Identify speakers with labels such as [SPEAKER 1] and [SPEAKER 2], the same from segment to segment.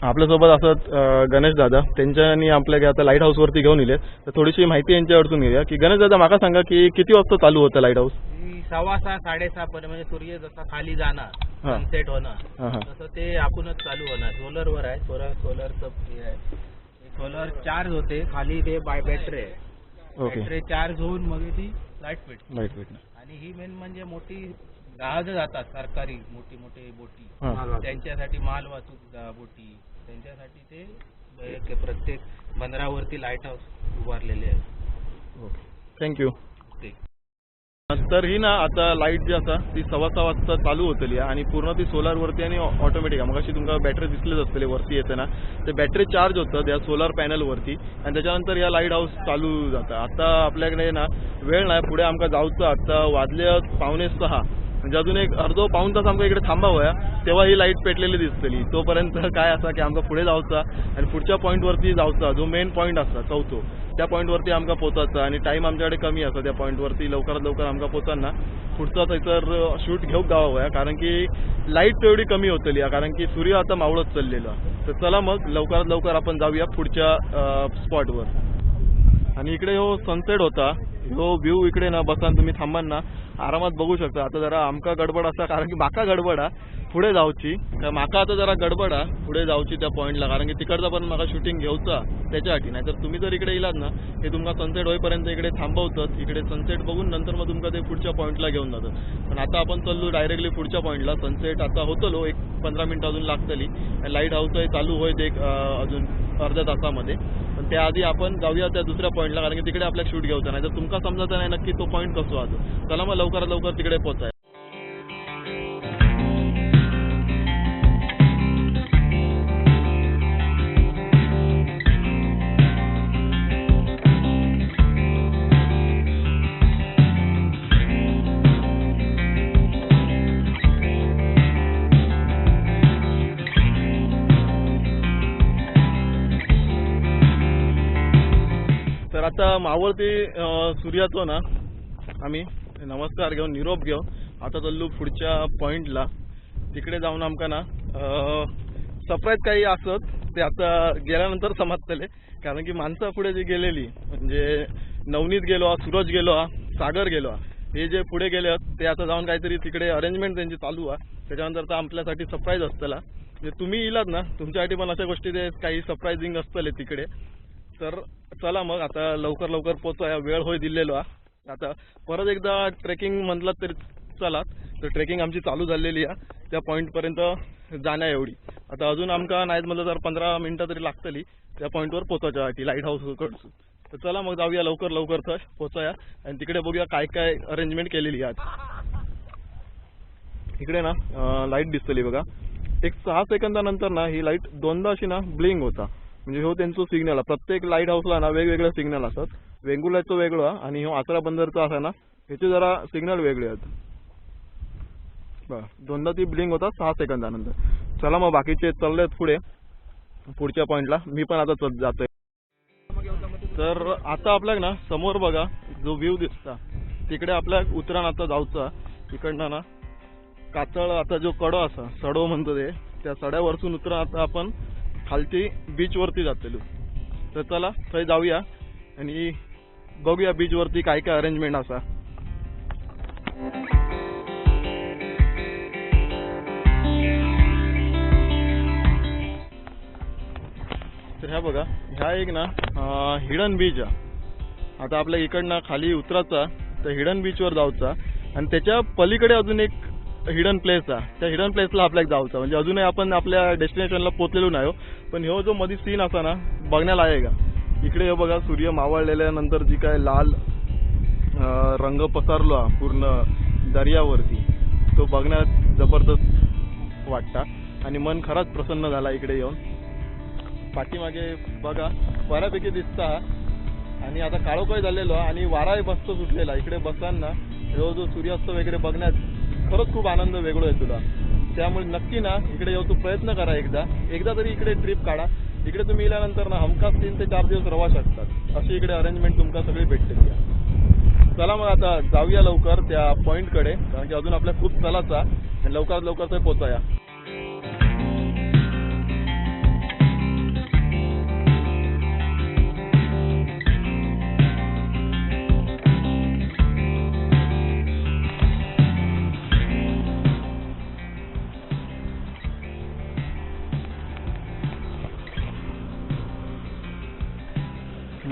[SPEAKER 1] आपल्यासोबत असत गणेश दादा, त्यांच्यानी आपल्याला आता लाईट हाऊसवरती घेऊन येले. तर थोडीशी माहिती यांच्याकडून घेऊया की गणेश दादा माका सांगा की किती वाजता चालू होतं लाईट हाऊस?
[SPEAKER 2] 6:15 6:30 पर्यंत, म्हणजे सूर्य जसा खाली जाणार सनसेट होणार तसं ते आपणच चालू होणार. सोलरवर आहे, सोलरचं हे आहे. सोलर चार्ज होते खाली, ते बाय बॅटरी आहे. बॅटरी चार्ज होऊन मग ती लाईट पेटते. आणि ही मेन म्हणजे मोठी जहाज जातात सरकारी, मोठी मोठी बोटी, त्यांच्यासाठी माल वाहतूक बोटी, त्यांच्यासाठी ते प्रत्येक बंदरावरती लाईट हाऊस उभारलेले आहे.
[SPEAKER 1] थँक्यू. तर ही ना आता लाईट जी असा ती 6:15 वाजता चालू होतली आणि पूर्ण ती सोलारवरती आणि ऑटोमॅटिक आहे. मग अशी तुमका बॅटरी दिसलेच असतले वरती येते ना, ते बॅटरी चार्ज होतं त्या सोलार पॅनलवरती आणि त्याच्यानंतर या लाईट हाऊस चालू जातं. आता आपल्याकडे ना वेळ नाही, पुढे आमका जाऊचं. आता वाजले 5:45, म्हणजे अजून एक अर्धो पाऊण तास आमका इकडे थांबावया, तेव्हा ही लाईट पेटलेली दिसतली. तोपर्यंत काय असा की आमका पुढे जाऊचा आणि पुढच्या पॉईंटवरती जाऊचा, जो मेन पॉईंट असता चौथो, त्या पॉईंटवरती आमका पोचायचं. आणि टाईम आमच्याकडे कमी असतो त्या पॉईंटवरती. लवकरात लवकर आमका पोचांना पुढचा तर शूट घेऊक गावा, कारण की लाईट तेवढी कमी होतली, कारण की सूर्य आता मावळत चाललेला. तर चला मग लवकरात लवकर आपण जाऊया पुढच्या स्पॉटवर. आणि इकडे हो सनसेट होता, हो व्ह्यू इकडे ना बसान तुम्ही थांबान ना आरामात बघू शकता. आता जरा आमका गडबड असा, कारण की माका गडबड पुढे जाऊची, माका आता जरा गडबड पुढे जाऊची त्या पॉईंटला, कारण की तिकडचा पण मला शूटिंग घेऊचा त्याच्यासाठी. नाहीतर तुम्ही जर इकडे इलात ना, हे तुमका सनसेट होईपर्यंत इकडे थांबवतात. इकडे सनसेट बघून नंतर मग तुमका ते पुढच्या पॉईंटला घेऊन जातं. पण आता आपण चाललो डायरेक्टली पुढच्या पॉईंटला. सनसेट आता होतलो, एक 15 मिनिटं अजून लागतली. लाईट हाऊस चालू होईल एक अजून अर्ध्या तासामध्ये. पण त्याआधी आपण जाऊया त्या दुसऱ्या पॉईंटला, कारण की तिकडे आपल्याला शूट घेऊचा नाही. तर तुमका समजायचं नाही नक्की तो पॉईंट कसो असतो. चला मग लवकरात लवकर तिकडे पोचाय. तर आता मावळती सूर्याचो ना आम्ही नमस्कार घेऊन निरोप घेऊन आता चाललो पुढच्या पॉईंटला. तिकडे जाऊन आमका ना सरप्राईज काही असत ते आता गेल्यानंतर समजतले, कारण की माणसं पुढे जी गेलेली, म्हणजे नवनीत गेलो, सूरज गेलो, सागर गेलो, हे जे पुढे गेले ते आता जाऊन काहीतरी तिकडे अरेंजमेंट त्यांची चालू आहे. त्याच्यानंतर तर आपल्यासाठी सरप्राईज असतला. म्हणजे तुम्ही इलात ना, तुमच्यासाठी पण अशा गोष्टी ते काही सरप्रायझिंग असतले तिकडे. तर चला मग आता लवकर लवकर पोचूया, वेळ होय दिलेलो. आता परत एकदा ट्रेकिंग म्हटलं तरी चला, तर ट्रेकिंग आमची चालू झालेली आहे त्या पॉईंटपर्यंत जाण्या एवढी. आता अजून आमका नाहीत म्हटलं तर 15 मिनिटं तरी लागतली त्या पॉईंटवर पोचायच्यासाठी लाईट हाऊसकडसून. तर चला मग जाऊया लवकर लवकर तर पोचाया आणि तिकडे बघूया काय काय अरेंजमेंट केलेली आहे. इकडे ना लाईट दिसतली बघा, एक 6 सेकंदानंतर ना ही लाईट दोनदा अशी ना ब्लिंक होता. म्हणजे हो त्यांचं सिग्नल आहे. प्रत्येक लाईट हाऊसला ना वेगवेगळे सिग्नल असतात. वेंगुर्ल्याचं वेगळं आहे आणि हो आचरा बंदरचं असं ना, ह्याचे जरा सिग्नल वेगळे आहेत. बरं, दोनदा ती ब्लिंक होता 6 सेकंदानंतर. चला मग बाकीचे चाललेत पुढे पुढच्या पॉईंटला. मी पण आता जातोय. तर आता आपल्याला ना समोर बघा जो व्ह्यू दिसता, तिकडे आपल्या उतराण आता जाऊचा. इकडनं ना कातळ आता जो कडो असा सडो म्हणतो ते, त्या सड्यावरसून उतरा आता आपण खालती बीचवरती जातलो. तर चला थंय जाऊया आणि बघूया बीचवरती काय काय अरेंजमेंट असा. तर ह्या बघा, ह्या एक ना हिडन बीच आहे. आता आपल्या इकडनं खाली उतरायचा तर हिडन बीचवर जाऊचा आणि त्याच्या पलीकडे अजून एक हिडन प्लेस आहे. त्या हिडन प्लेसला आपल्याला जाऊचा, म्हणजे अजूनही आपण आपल्या डेस्टिनेशनला पोचलेलो नाही. पण ह्यो जो मध्ये सीन असा ना बघण्याला आहे का. इकडे हे बघा सूर्य मावळलेल्यानंतर जी काय लाल रंग पसरलो पूर्ण दर्यावरती, तो बघण्यात जबरदस्त वाटता आणि मन खरंच प्रसन्न झाला इकडे येऊन. पाठीमागे बघा बऱ्यापैकी दिसता आणि आता काळोखाई झालेलो आणि वाराही मस्त सुटलेला. इकडे बसताना जो सूर्यास्त वगैरे बघण्यात खरंच खूप आनंद वेगळा आहे तुला. त्यामुळे नक्की ना इकडे येऊ तू प्रयत्न करा, एकदा तरी इकडे ट्रिप काढा. इकडे तुम्ही इल्यानंतर ना हमखास 3 ते 4 दिवस रवा शकतात. अशी इकडे अरेंजमेंट तुमका सगळी भेटते. चला मग आता जाऊया लवकर त्या पॉईंटकडे, कारण की अजून आपल्या खूप चलाचा आणि लवकरात लवकर ते पोचाया.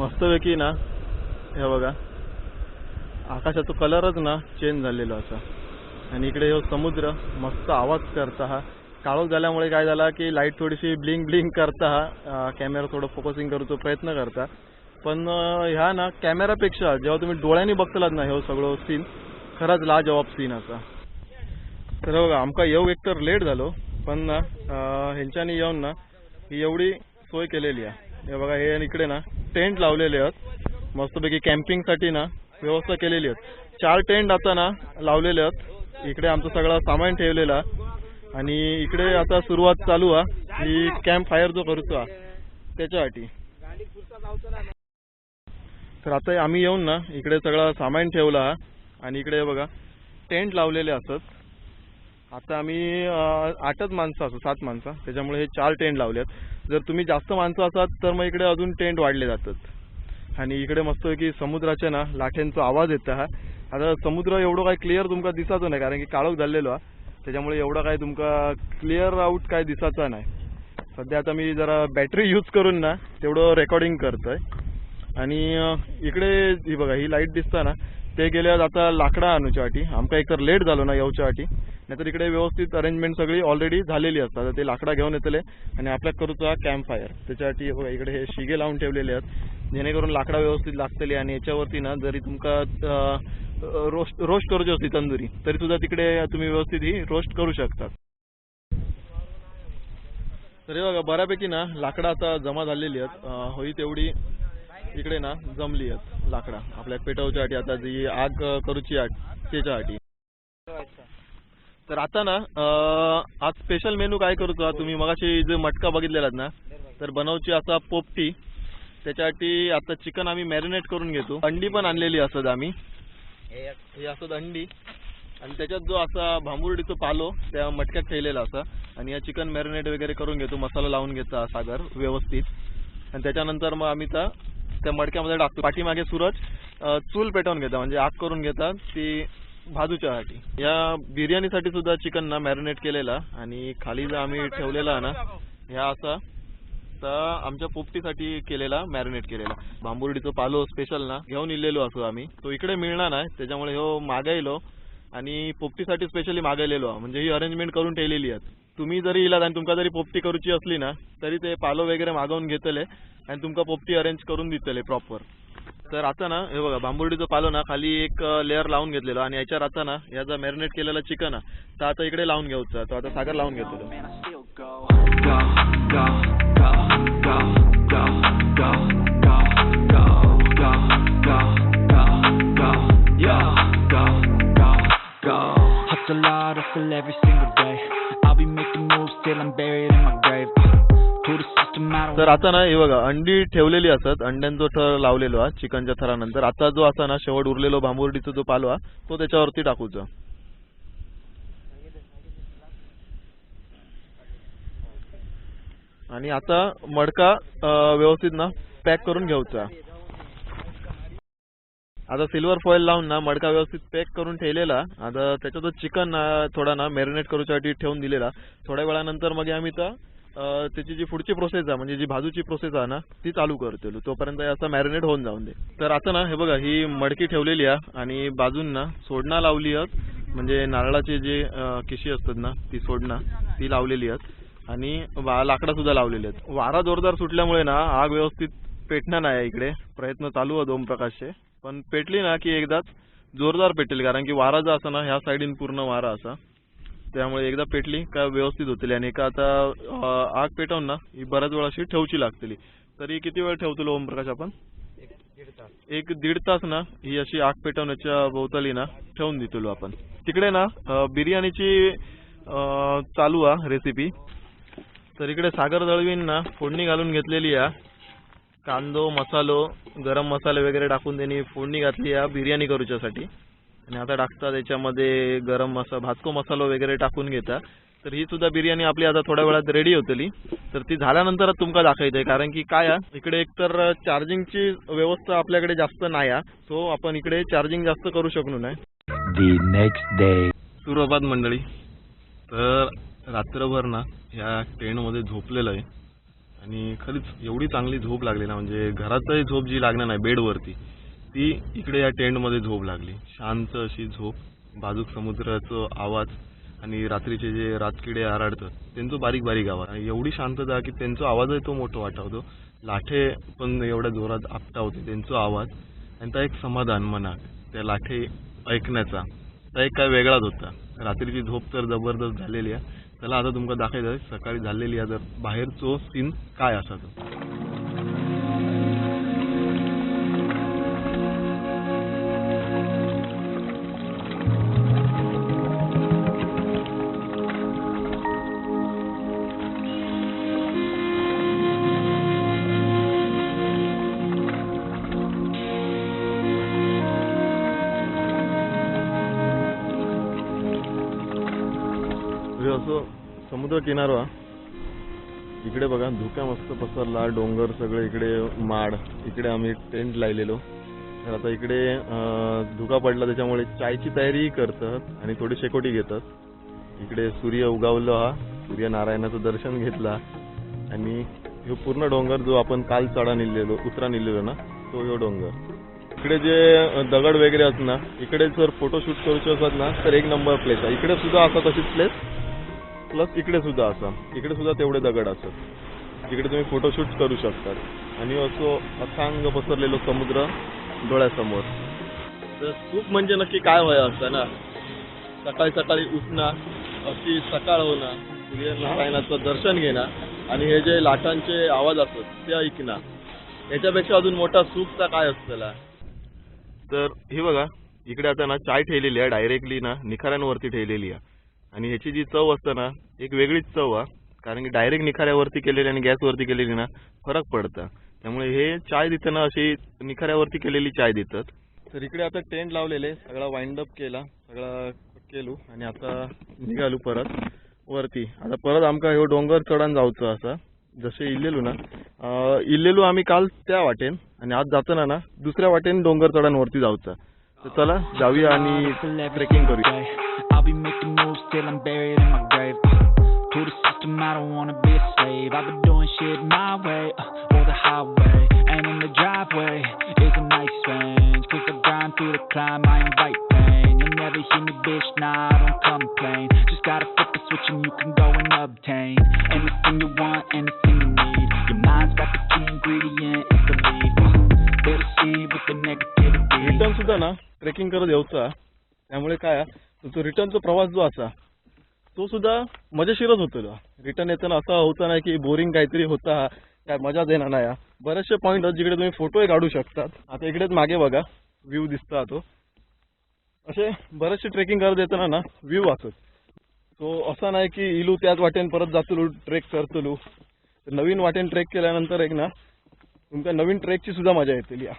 [SPEAKER 1] मस्तपैकी ना हे बघा आकाशाचा कलरच ना चेंज झालेला असा आणि इकडे हो समुद्र मस्त आवाज करता हा काळोख झाल्यामुळे काय झाला की लाईट थोडीशी ब्लिंक ब्लिंक करता हा कॅमेरा थोडं फोकसिंग करतो प्रयत्न करता पण ह्या ना कॅमेरापेक्षा जेव्हा तुम्ही डोळ्यांनी बघतलात ना हे सगळं सीन खरंच लाजवाब सीन असा. तर बघा आमका येऊ एकतर लेट झालो पण ना ह्यांच्यानी येऊन ना ही एवढी सोय केलेली आहे. हे बघा हे इकडे ना टेंट लावलेले आहेत मस्तपैकी कॅम्पिंगसाठी ना व्यवस्था केलेली आहे. 4 टेंट आता ना लावलेले आहेत. इकडे आमचं सगळं सामान ठेवलेलं आणि इकडे आता सुरुवात चालू आहे ही कॅम्प फायर जो करतो त्याच्यासाठी. तर आता आम्ही येऊन ना इकडे सगळं सामान ठेवलं आणि इकडे बघा टेंट लावलेले असत. आता आम्ही 8च माणसं असो 7 माणसं त्याच्यामुळे हे 4 टेंट लावलेत. जर तुम्ही जास्त माणसं असाल तर मग इकडे अजून टेंट वाढले जातात आणि इकडे मस्तपैकी समुद्राच्या ना लाटांचा आवाज येतो हा. आता समुद्र एवढं काय क्लिअर तुमका दिसायचं नाही कारण की काळोख झालेलो आहे त्याच्यामुळे एवढं काय तुमका क्लिअर आउट काय दिसायचं नाही. सध्या आता मी जरा बॅटरी यूज करून ना तेवढं रेकॉर्डिंग करतोय आणि इकडे ही बघा ही लाईट दिसता ना ते गेल्या आता लाकडा आणूच्यासाठी आमका एकतर लेट झालो ना येऊच्यासाठी नाहीतर इकडे व्यवस्थित अरेंजमेंट सगळी ऑलरेडी झालेली असतात. ते लाकडा घेऊन येतले आणि आपल्या करूचा कॅम्प फायर त्याच्यासाठी बघा इकडे हे शिगे लावून ठेवलेले आहेत जेणेकरून लाकडा व्यवस्थित लागतले आणि याच्यावरती ना जरी तुमका रोस्ट करूची असती तंदुरी तरी सुद्धा तिकडे तुम्ही व्यवस्थित ही रोस्ट करू शकता. तरी बघा बऱ्यापैकी ना लाकडा आता जमा झालेली आहेत होई तेवढी इकडे ना जमली आहेत लाकडा आपल्या पेटवच्यासाठी आता जी आग करूची त्याच्यासाठी. तर आता ना आज स्पेशल मेनू काय करूचा तुम्ही मगाशी जे मटका बघितलेलात ना तर बनवची असा पोपटी त्याच्यासाठी आता चिकन आम्ही मॅरिनेट करून घेतो. अंडी पण आणलेली असत आम्ही हे असत अंडी आणि त्याच्यात जो असा भांबुर्डीचा पालो त्या मटक्यात ठेवलेला असा आणि या चिकन मॅरिनेट वगैरे करून घेतो. मसाला लावून घेता सागर व्यवस्थित आणि त्याच्यानंतर मग आम्ही त्या मडक्यामध्ये टाकतो. पाठीमागे सूरज चूल पेटवून घेता म्हणजे आग करून घेतात ती भाजूच्यासाठी. या बिर्याणीसाठी सुद्धा चिकन ना मॅरिनेट केलेला आणि खाली जो आम्ही ठेवलेला ना ह्या असा तर आमच्या पोपटीसाठी केलेला मॅरिनेट केलेला भांबुर्डीचं पालो स्पेशल ना घेऊन इलेलो असो आम्ही. तो इकडे मिळणार नाही त्याच्यामुळे हो मागायलो आणि पोपटीसाठी स्पेशली मागायलेलो म्हणजे ही अरेंजमेंट करून ठेवलेली आहे. तुम्ही जरी इलात आणि तुमका जरी पोपटी करूची असली ना तरी ते पालो वगैरे मागवून घेतले आणि तुमका पोपटी अरेंज करून देतले प्रॉपर. तर आता ना हे बघा भांबुर्डीचं पालो ना खाली एक लेअर लावून घेतलेलो आणि याच्यावर आता ना याचा मॅरिनेट केलेला चिकन तर आता इकडे लावून घ्यायचा. तो आता सागर लावून घेतो.
[SPEAKER 3] Hustle hard, hustle every single day. I'll be making moves till I'm buried in my grave. To the system I don't.
[SPEAKER 1] तर आता ना हे बघा अंडी ठेवलेली असतात अंड्यांचा थर लावलेलो आहे चिकनच्या थरानंतर. आता जो असा ना शेवट उरलेलो भांबुर्डीचा जो पालो तो त्याच्यावरती टाकूचा आणि आता मडका व्यवस्थित ना पॅक करून घ्यायचा. आता सिल्वर फॉइल लावून ना मडका व्यवस्थित पॅक करून ठेवलेला. आता त्याच्यात चिकन थोडा ना मॅरिनेट करूसाठी ठेवून दिलेला. थोड्या वेळानंतर मग आम्ही त्याची जी पुढची प्रोसेस आहे म्हणजे जी भाजूची प्रोसेस आहे ना ती चालू करतो तोपर्यंत असं मॅरिनेट होऊन जाऊन दे. तर आता ना हे बघा ही मडकी ठेवलेली आहे आणि बाजून ना सोडणा लावली आहेत म्हणजे नारळाचे जे किशी असतात ना ती सोडणा ती लावलेली आहेत आणि लाकडा सुद्धा लावलेले आहेत. वारा जोरदार सुटल्यामुळे ना आग व्यवस्थित पेटणार नाही. इकडे प्रयत्न चालू आहे ओमप्रकाशचे पण पेटली ना की एकदाच जोरदार पेटेल कारण की वारा जो असा ना ह्या साईडीन पूर्ण वारा असा त्यामुळे एकदा पेटली का व्यवस्थित होतील. आणि एका आता आग पेटवून ना ही बऱ्याच वेळ अशी ठेवची लागतली. तरी किती वेळ ठेवतो ओमप्रकाश आपण 1-1.5 तास ना ही अशी आग पेटवण्याच्या भोवताली ना ठेवून देतो आपण. तिकडे ना बिर्याणीची चालू आहे रेसिपी. तर इकडे सागर दळवीन ना फोडणी घालून घेतलेली आहे. कांदो मसालो गरम मसाले वगैरे टाकून त्यांनी फोडणी घातली आहे बिर्याणी करूच्यासाठी आणि आता टाकतात त्याच्यामध्ये गरम भाजको मसालो वगैरे टाकून घेता. तर ही सुद्धा बिर्याणी आपली आता थोड्या वेळात रेडी होतली. तर ती झाल्यानंतरच तुमका दाखवायचंय कारण की काय इकडे एकतर चार्जिंगची व्यवस्था आपल्याकडे जास्त नाही आहे सो आपण इकडे चार्जिंग जास्त करू शकलो नाही.
[SPEAKER 3] The next day.
[SPEAKER 1] सुप्रभात मंडळी. तर रात्रभर ना ह्या टेंटमध्ये झोपलेलं आहे आणि खरीच एवढी चांगली झोप लागली ना, म्हणजे घरातही झोप जी लागणार नाही बेडवरती, ती इकडे या टेंटमध्ये झोप लागली. शांत अशी झोप, बाजूक समुद्राचा आवाज आणि रात्रीचे जे रातकिडे आरडतात त्यांचं बारीक बारीक आवाज, आणि एवढी शांतता की त्यांचा आवाजही तो मोठा वाटावतो. लाठे पण एवढ्या जोरात आपटावते त्यांचा आवाज, आणि त्या एक समाधान मनाक त्या लाठे ऐकण्याचा त्या एक काय वेगळाच होता. रात्रीची झोप तर जबरदस्त झालेली आहे. चला आता तुमका दाखवायचं सकाळी झालेली आहे तर बाहेरचो सीन काय असा तो. असं समुद्र किनारा, इकडे बघा धुक्या मस्त पसरला, डोंगर सगळे इकडे, माड इकडे आम्ही टेंट लावलेलो. तर आता इकडे धुका पडला त्याच्यामुळे चायची तयारी करतात आणि थोडी शेकोटी घेतात. इकडे सूर्य उगावलो हा, सूर्यनारायणाचं दर्शन घेतला, आणि ह्यो पूर्ण डोंगर जो आपण काल उतरा निघलेलो ना, तो ह्यो डोंगर. इकडे जे दगड वगैरे असत ना, इकडे जर फोटोशूट करूचे असत ना तर एक नंबर प्लेस आहे. इकडे सुद्धा असा तशीच प्लेस, प्लस इकडे सुद्धा असा, इकडे सुद्धा तेवढे दगड असत, तिकडे तुम्ही फोटोशूट करू शकतात. आणि असो अथांग पसरलेलो समुद्र डोळ्यासमोर. तर सुख म्हणजे नक्की काय व्हाय असतं ना, सकाळी सकाळी उठणं, अशी सकाळ होणं, सूर्यनारायणाचं दर्शन घेणं आणि हे जे लाटांचे आवाज असतात ते ऐकणं, याच्यापेक्षा अजून मोठा सुखचा काय असतं. तर हे बघा इकडे आता ना चाय ठेवलेली आहे, डायरेक्टली ना निखाऱ्यांवरती ठेवलेली आहे, आणि ह्याची जी चव असते ना एक वेगळीच चव आहे. कारण की डायरेक्ट निखाऱ्यावरती केलेली आणि गॅसवरती केलेली ना फरक पडतं. त्यामुळे हे चाय देताना अशी निखाऱ्यावरती केलेली चाय देतात. तर इकडे आता टेंट लावलेले, सगळा वाइंड अप केला, सगळा केलो, आणि आता निघालो परत वरती. आता परत आमका ह्यो डोंगर चढान जाऊचं असा. जसे इल्लेलो आम्ही काल त्या वाटेन, आणि आज जाताना ना दुसऱ्या वाटेन डोंगर चढांवरती जाऊचा. तर चला जाऊया आणि ट्रेकिंग करूया.
[SPEAKER 3] I'll be making moves till I'm buried in my grave. To the system, I don't wanna be a slave. I've been doing shit my way, or the highway. And in the driveway is a nice range. 'Cause I grind through the climb, I invite pain. You'll never hear me, bitch, nah, I don't complain. Just gotta flip the switch and you can go and obtain anything you want, anything you need. Your mind's got the key ingredient, it's the lead. Better see with the negativity.
[SPEAKER 1] Return सुद्धा ना trekking करत यायचा. त्यामुळे काय तो रिटर्नचा प्रवास जो असा तो सुद्धा मजेशीरच होतो. रिटर्न येताना असं होतं नाही की बोरिंग काहीतरी होता, काय मजा देणार नाही. बरेचसे पॉईंट आहेत जिकडे तुम्ही फोटोही काढू शकतात. आता इकडेच मागे बघा व्ह्यू दिसता, तो असे बरेचसे ट्रेकिंग करत येताना ना व्ह्यू असत. तो असा नाही की इलू त्याच वाटेन परत जातलो ट्रेक करतलो. नवीन वाटेन ट्रेक केल्यानंतर एक ना तुमच्या नवीन ट्रेकची सुद्धा मजा येते.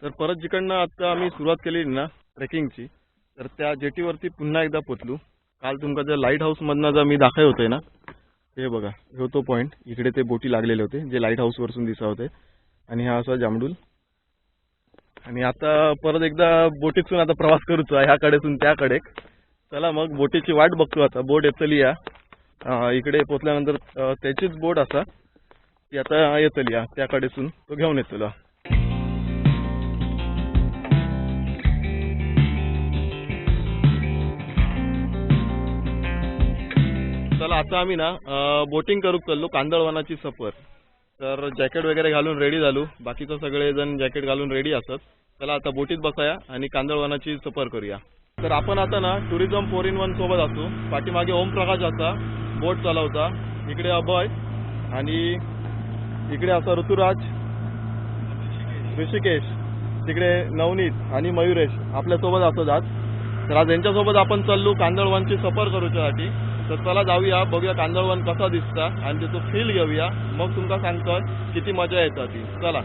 [SPEAKER 1] तर परत जिकडनं आता आम्ही सुरुवात केली ना ट्रेकिंगची, तर त्या जेटीवरती पुन्हा एकदा पोचलो. काल तुमका ज्या लाईट हाऊस मधनं जर मी दाखवत होते ना, हे बघा हो तो पॉईंट, इकडे ते बोटी लागलेले होते जे लाईट हाऊस वरसून दिसत होते, आणि हा असा जांभडूल. आणि आता परत एकदा बोटीतून आता प्रवास करूचो ह्याकडेसून त्याकडे. चला मग बोटीची वाट बघतो. आता बोट येतली या इकडे पोचल्यानंतर त्याचीच बोट असा ती आता येतली या त्याकडेसून तो घेऊन येतलो. चला आता आम्ही ना बोटिंग करू चाललो, कांदळवनाची सफर. तर जॅकेट वगैरे घालून रेडी झालो, बाकीचं सगळे जण जॅकेट घालून रेडी असतात. चला आता बोटीत बसाया आणि कांदळवनाची सफर करूया. तर आपण आता ना टुरिझम 4-in-1 सोबत असू. पाठीमागे ओमप्रकाश असा बोट चालवता, इकडे अभय, आणि इकडे असा ऋतुराज, ऋषिकेश, तिकडे नवनीत आणि मयुरेश आपल्यासोबत असत आज. तर आज यांच्यासोबत आपण चाललो कांदळवनची सफर करूच्यासाठी. तर चला जाऊया, बघूया कांदळवन कसा दिसता आणि त्याचं फील घेऊया. मग तुमका सांगतोय किती मजा येते ती. चला.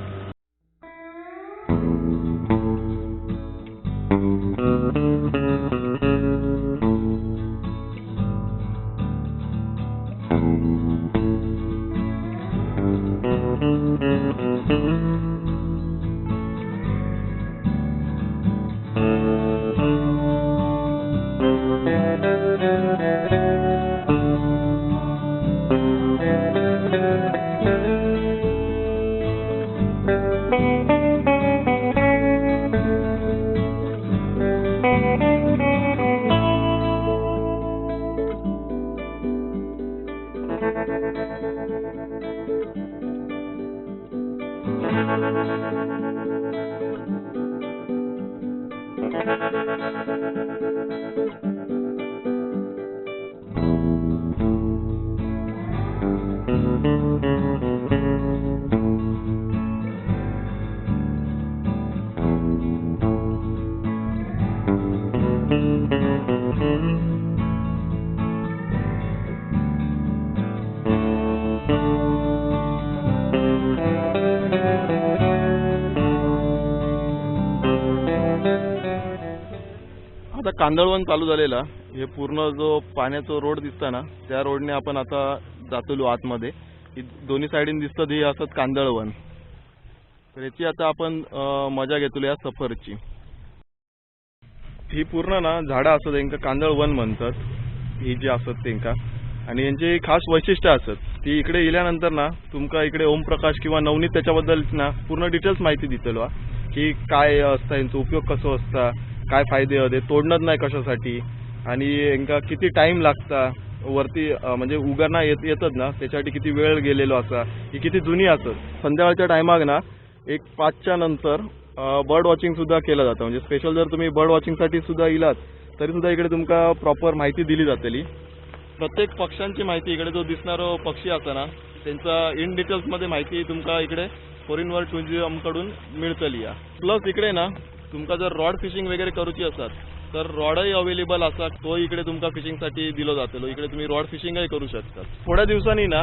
[SPEAKER 1] आता कांदळवन चालू झालेला, हे पूर्ण जो पाण्याचा रोड दिसता ना त्या रोडने आपण आता जातलो आतमध्ये. दोन्ही साइडीन दिसतं हे असत कांदळवन. तर याची आता आपण मजा घेतलो या सफरची. ही पूर्ण ना झाडं असत त्यांका कांदळवन म्हणतात, ही जी असत त्यांका. आणि यांची खास वैशिष्ट्य असत ती इकडे इल्यानंतर ना तुमका इकडे ओमप्रकाश किंवा नवनीत त्याच्याबद्दल ना पूर्ण डिटेल्स माहिती दितलो की काय असता, यांचा उपयोग कसो असता, काय फायदे होते, तोडणत नाही कशासाठी, आणि यांका किती टाइम लागता वरती म्हणजे उगरणा येतात ना त्याच्यासाठी किती वेळ गेलेलो असा, ही किती जुनी असत. संध्याकाळच्या टायमाक ना एक 5च्या नंतर बर्ड वॉचिंग सुद्धा केलं जातं. म्हणजे स्पेशल जर तुम्ही बर्ड वॉचिंगसाठी सुद्धा इलात तरी सुद्धा इकडे तुमका प्रॉपर माहिती दिली जातली. प्रत्येक पक्ष्यांची माहिती इकडे जो दिसणारो पक्षी असा ना त्यांचा इन डिटेल्समध्ये माहिती तुमका इकडे फॉरेन वर्ल्ड टुरिझम कडून मिळतली. प्लस इकडे ना तुमका जर रॉड फिशिंग वगैरे करूची असतात तर रॉडही अवेलेबल असा, तो इकडे तुमका फिशिंगसाठी दिलो जातलो. इकडे तुम्ही रॉड फिशिंगही करू शकतात. थोड्या दिवसांनी ना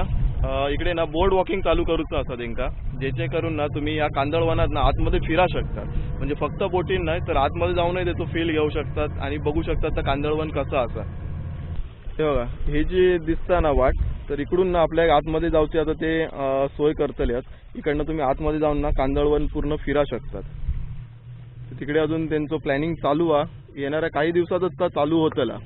[SPEAKER 1] इकडे ना बोर्ड वॉकिंग चालू करूचं असं त्यांका, जेचे करून ना तुम्ही या कांदळवनात ना आतमध्ये फिरा शकतात. म्हणजे फक्त बोटीन नाही तर आतमध्ये जाऊनही त्याचं फील घेऊ शकतात आणि बघू शकतात तर कांदळवन कसं असा. हे बघा, हे जे दिसता ना वाट, तर इकडून ना आपल्या आतमध्ये जाऊची आता ते सोय करतलेच. इकडनं तुम्ही आतमध्ये जाऊन ना कांदळवन पूर्ण फिरा शकतात. तिकडे अजून त्यांचं प्लॅनिंग चालू आहे, येणाऱ्या काही दिवसातच तर चालू होतला.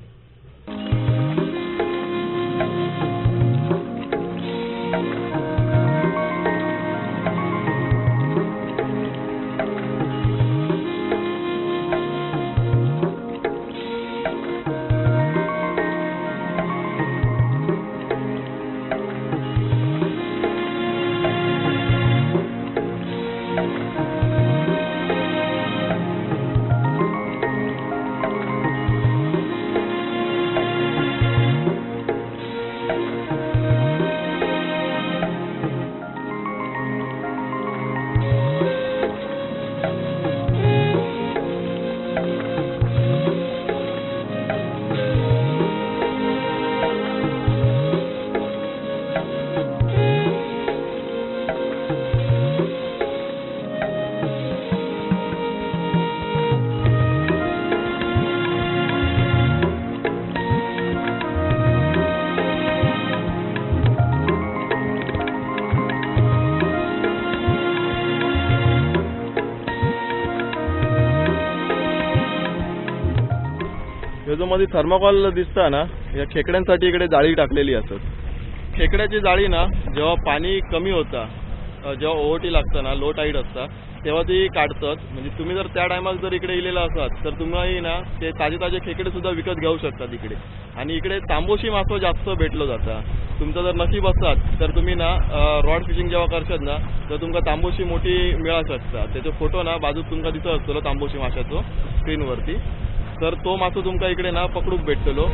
[SPEAKER 1] जो मध्ये थर्माकोल दिसता ना या खेकड्यांसाठी इकडे जाळी टाकलेली असत. खेकड्याची जाळी ना जेव्हा पाणी कमी होता, जेव्हा ओहोटी लागतं ना, लो टाईड असता तेव्हा ती काढतात. म्हणजे तुम्ही जर त्या टायमाला जर इकडे इलेला असाल तर तुम्ही ना ते ताजे ताजे खेकडे सुद्धा विकत घेऊ शकतात इकडे. आणि इकडे तांबोशी मासं जास्त भेटलं जातं. तुमचं जर नशीब असतात तर तुम्ही ना रॉड फिशिंग जेव्हा करतात ना तर तुमका तांबोशी मोठी मिळू शकता. त्याचे फोटो ना बाजूक तुमका दिसत असतो तांबोशी माशाचो स्क्रीनवरती. तर तो मासो तुमका इकडे ना पकडूक भेटतलो.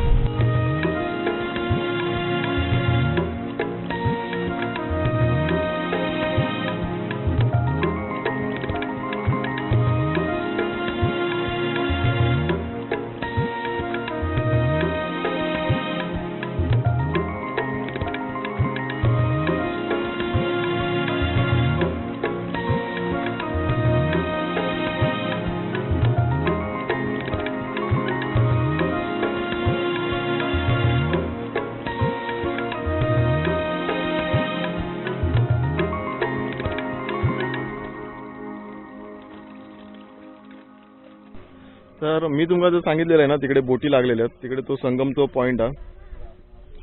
[SPEAKER 1] तर मी तुम्हाला जर सांगितलेलं आहे ना तिकडे बोटी लागलेल्या आहेत, तिकडे तो संगमतो पॉइंट आहे.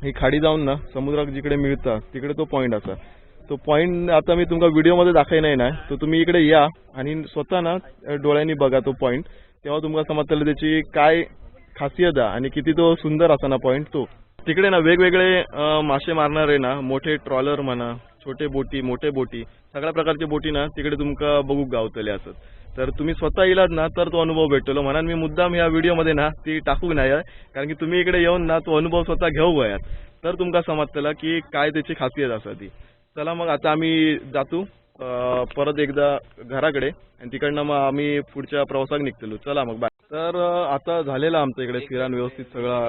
[SPEAKER 1] ही खाडी जाऊन ना समुद्रात जिकडे मिळतं तिकडे तो पॉइंट असा. तो पॉइंट आता मी तुमका व्हिडिओमध्ये दाखवणार नाही, तर तुम्ही इकडे या आणि स्वतः ना डोळ्यांनी बघा तो पॉइंट. तेव्हा तुमका समजतं त्याची काय खासियत आहे आणि किती तो सुंदर असा ना पॉइंट तो. तिकडे ना वेगवेगळे मासे मारणारे ना मोठे ट्रॉलर म्हणा, छोटे बोटी, मोठे बोटी, सगळ्या प्रकारचे बोटी ना तिकडे तुमका बघूक गावतले असत. तर तुम्ही स्वतः येलात ना तर तो अनुभव भेटतो. म्हणून मी मुद्दाम ह्या व्हिडिओमध्ये ना ती टाकूक नाही आहे, कारण की तुम्ही इकडे येऊन ना तो अनुभव स्वतः घेऊ वयात तर तुमका समजतला की काय त्याची खासियत असा ती. चला मग आता आम्ही जातो परत एकदा घराकडे आणि तिकडनं मग आम्ही पुढच्या प्रवासाक निघतलो. चला मग बाय. तर आता झालेलं आमचं इकडे फिरान व्यवस्थित सगळा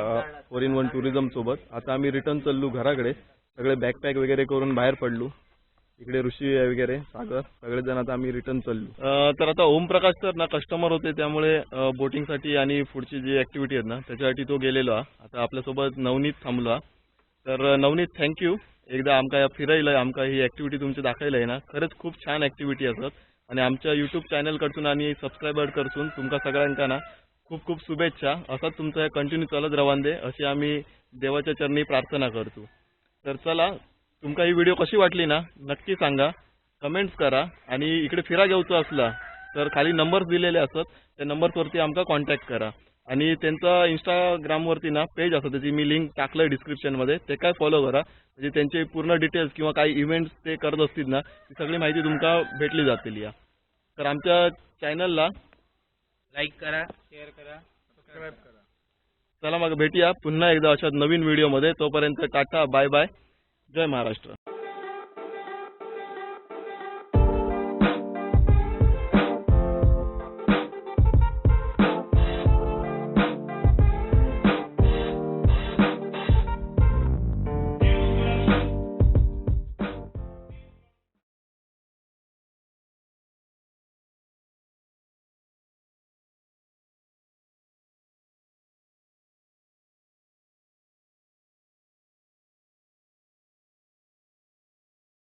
[SPEAKER 1] 4-in-1 टुरिझम सोबत. आता आम्ही रिटर्न चाललो घराकडे. सगळे बॅकपॅक वगैरे करून बाहेर पडलो. इकडे ऋषी वगैरे सागर सगळेजण आता आम्ही रिटर्न चाललो. तर आता ओमप्रकाश तर ना कस्टमर होते, त्यामुळे बोटिंगसाठी आणि पुढची जी ऍक्टिव्हिटी आहेत ना त्याच्यासाठी तो गेलेलो हा. आता आपल्यासोबत नवनीत थांबलो हा. तर नवनीत थँक्यू एकदा आमका फिरायला आमका ही ऍक्टिव्हिटी तुमची दाखवायला आहे ना. खरंच खूप छान ऍक्टिव्हिटी असतात आणि आमच्या यूट्यूब चॅनल कडून आणि सबस्क्रायबर कडून तुमका सगळ्यांका ना खूप खूप शुभेच्छा. असंच तुमचं कंटिन्यू चालत रवांदे अशी आम्ही देवाच्या चरणी प्रार्थना करतो. तर चला, तुमका ही व्हिडिओ कशी वाटली ना नक्की सांगा, कमेंट्स करा आणि इकडे फिरा घेऊचं असला तर खाली नंबर्स दिलेले असतात, त्या नंबर्सवरती आमका कॉन्टॅक्ट करा. आणि त्यांचा इंस्टाग्रामवरती ना पेज असतं, त्याची मी लिंक टाकलं आहे डिस्क्रिप्शनमध्ये, ते काय फॉलो करा. म्हणजे त्यांचे पूर्ण डिटेल्स किंवा काही इव्हेंट्स ते करत असतील ना ती सगळी माहिती तुमका भेटली जातील. या तर आमच्या चॅनलला
[SPEAKER 2] लाईक करा, शेअर करा, सबस्क्राईब करा.
[SPEAKER 1] चला मग भेटूया पुन्हा एकदा अशा नवीन व्हिडिओमध्ये. तोपर्यंत टाटा, बाय बाय, जय महाराष्ट्र.